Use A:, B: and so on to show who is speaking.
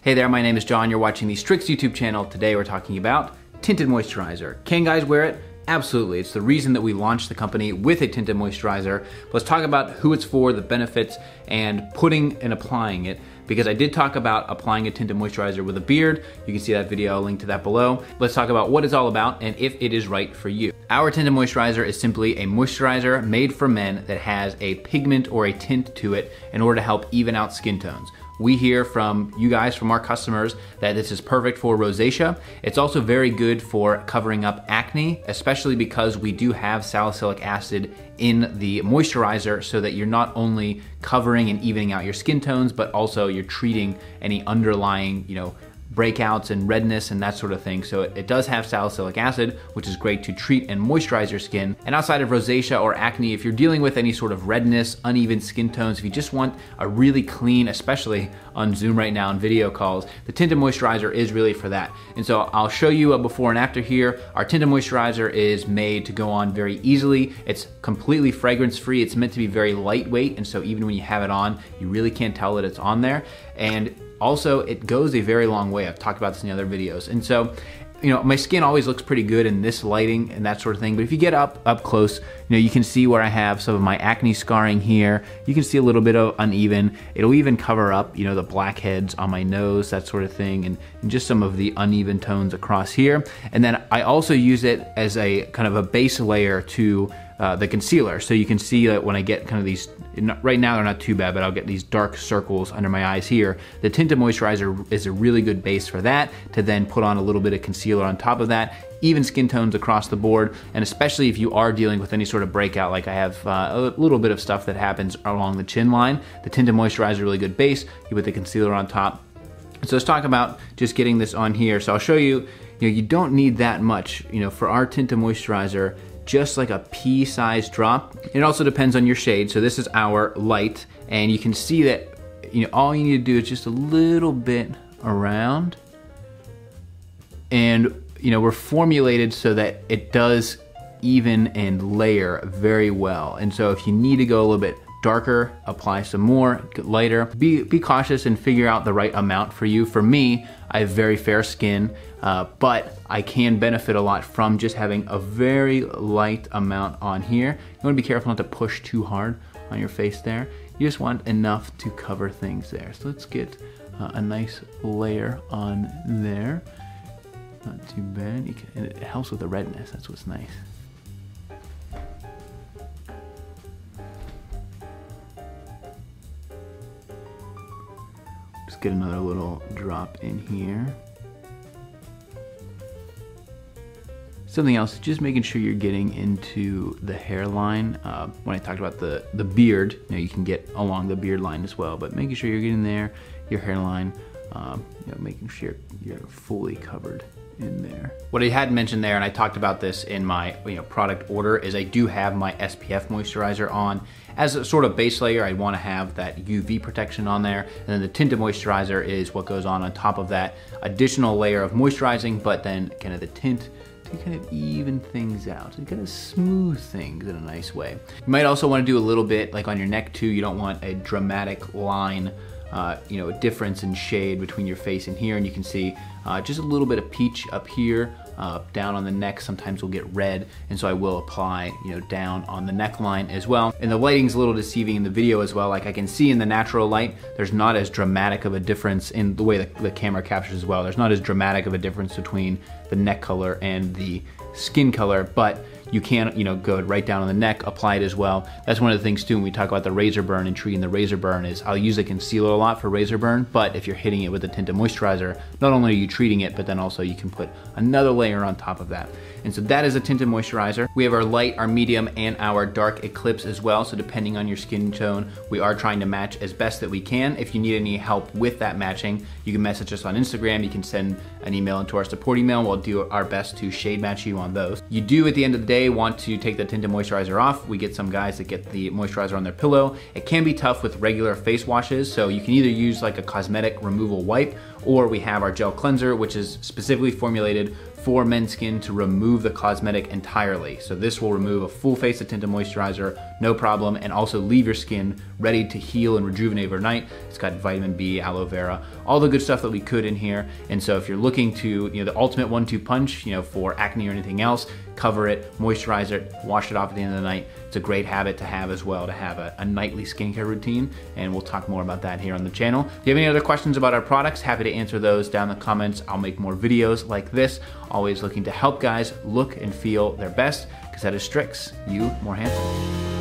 A: Hey there, my name is John. You're watching the Strix YouTube channel. Today we're talking about Tinted Moisturizer. Can guys wear it? Absolutely. It's the reason that we launched the company with a tinted moisturizer. But let's talk about who it's for, the benefits, and putting and applying it. Because I did talk about applying a tinted moisturizer with a beard. You can see that video, I'll link to that below. Let's talk about what it's all about and if it is right for you. Our tinted moisturizer is simply a moisturizer made for men that has a pigment or a tint to it in order to help even out skin tones. We hear from you guys, from our customers, that this is perfect for rosacea. It's also very good for covering up acne, especially because we do have salicylic acid in the moisturizer so that you're not only covering and evening out your skin tones, but also you're treating any underlying, breakouts and redness and that sort of thing. So it does have salicylic acid, which is great to treat and moisturize your skin. And outside of rosacea or acne, if you're dealing with any sort of redness, uneven skin tones, if you just want a really clean, especially on Zoom right now and video calls, the tinted moisturizer is really for that. And so I'll show you a before and after here. Our tinted moisturizer is made to go on very easily. It's completely fragrance free. It's meant to be very lightweight. And so even when you have it on, you really can't tell that it's on there. And also, it goes a very long way. I've talked about this in the other videos. And so, my skin always looks pretty good in this lighting and that sort of thing. But if you get up close, you can see where I have some of my acne scarring here. You can see a little bit of uneven. It'll even cover up, the blackheads on my nose, that sort of thing, and just some of the uneven tones across here. And then I also use it as a kind of a base layer to the concealer. So you can see that when I get kind of these, right now they're not too bad, but I'll get these dark circles under my eyes here. The tinted moisturizer is a really good base for that, to then put on a little bit of concealer on top of that, even skin tones across the board. And especially if you are dealing with any sort of breakout, like I have a little bit of stuff that happens along the chin line, the tinted moisturizer is a really good base. You put the concealer on top. So let's talk about just getting this on here. So I'll show you, you don't need that much, for our tinted moisturizer, just like a pea-sized drop. It also depends on your shade. So this is our light, and you can see that, all you need to do is just a little bit around. And, we're formulated so that it does even and layer very well. And so if you need to go a little bit darker, apply some more, lighter. Be cautious and figure out the right amount for you. For me, I have very fair skin, but I can benefit a lot from just having a very light amount on here. You wanna be careful not to push too hard on your face there. You just want enough to cover things there. So let's get a nice layer on there. Not too bad, and it helps with the redness, that's what's nice. Get another little drop in here. Something else, just making sure you're getting into the hairline. When I talked about the beard, you can get along the beard line as well, but making sure you're getting there, your hairline, making sure you're fully covered in there. What I had mentioned there, and I talked about this in my product order, is I do have my SPF moisturizer on. As a sort of base layer, I want to have that UV protection on there, and then the tinted moisturizer is what goes on top of that additional layer of moisturizing, but then kind of the tint to kind of even things out and kind of smooth things in a nice way. You might also want to do a little bit like on your neck too. You don't want a dramatic line, a difference in shade between your face and here, and you can see just a little bit of peach up here, down on the neck. Sometimes will get red, and so I will apply, down on the neckline as well. And the lighting's a little deceiving in the video as well. Like I can see in the natural light, there's not as dramatic of a difference in the way the camera captures as well. There's not as dramatic of a difference between the neck color and the skin color, but you can, go right down on the neck, apply it as well. That's one of the things too when we talk about the razor burn and treating the razor burn is I'll use a concealer a lot for razor burn, but if you're hitting it with a tinted moisturizer, not only are you treating it, but then also you can put another layer on top of that. And so that is a tinted moisturizer. We have our light, our medium, and our dark eclipse as well. So depending on your skin tone, we are trying to match as best that we can. If you need any help with that matching, you can message us on Instagram. You can send an email into our support email. We'll do our best to shade match you on those. You do, at the end of the day, want to take the tinted moisturizer off. We get some guys that get the moisturizer on their pillow. It can be tough with regular face washes. So you can either use like a cosmetic removal wipe, or we have our gel cleanser, which is specifically formulated for men's skin to remove the cosmetic entirely. So this will remove a full face of tinted moisturizer, no problem, and also leave your skin ready to heal and rejuvenate overnight. It's got vitamin B, aloe vera, all the good stuff that we could in here. And so if you're looking to, the ultimate 1-2 punch, for acne or anything else, cover it, moisturize it, wash it off at the end of the night. It's a great habit to have as well, to have a nightly skincare routine, and we'll talk more about that here on the channel. If you have any other questions about our products, happy to answer those down in the comments. I'll make more videos like this, always looking to help guys look and feel their best, because that is Strix, you more handsome.